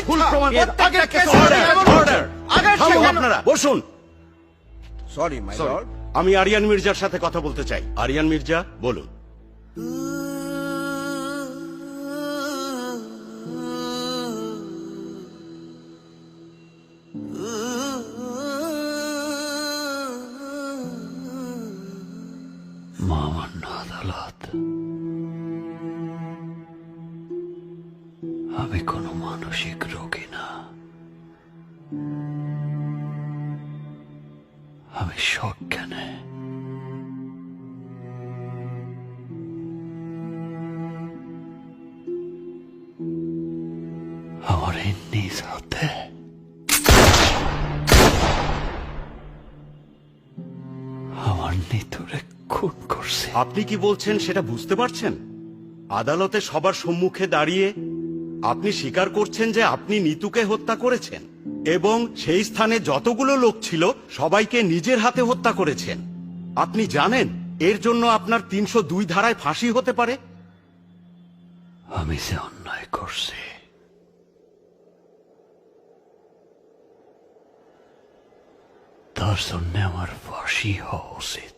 ভুল প্রমাণ প্রত্যেকের কেস অর্ডার আপনারা বসুন। Sorry my Sorry, Lord. আমি আরিয়ান মির্জার সাথে কথা বলতে চাই। আরিয়ান মির্জা বলুন। মহামান্য আদালত, আমি কোনো মানসিক রোগী না, আমি সজ্ঞানে আমার এই নিজ হাতে আমার নিতুরে খুন করছে। আপনি কি বলছেন সেটা বুঝতে পারছেন? আদালতে সবার সম্মুখে দাঁড়িয়ে আপনি স্বীকার করছেন যে আপনি নিতুকে হত্যা করেছেন এবং সেই স্থানে যতগুলো লোক ছিল সবাইকে নিজের হাতে হত্যা করেছেন। আপনি জানেন এর জন্য আপনার 302 ধারায় ফাঁসি হতে পারে। আমি যে অন্যায় করছি তার জন্য আমার ফাঁসি হওয়া উচিত।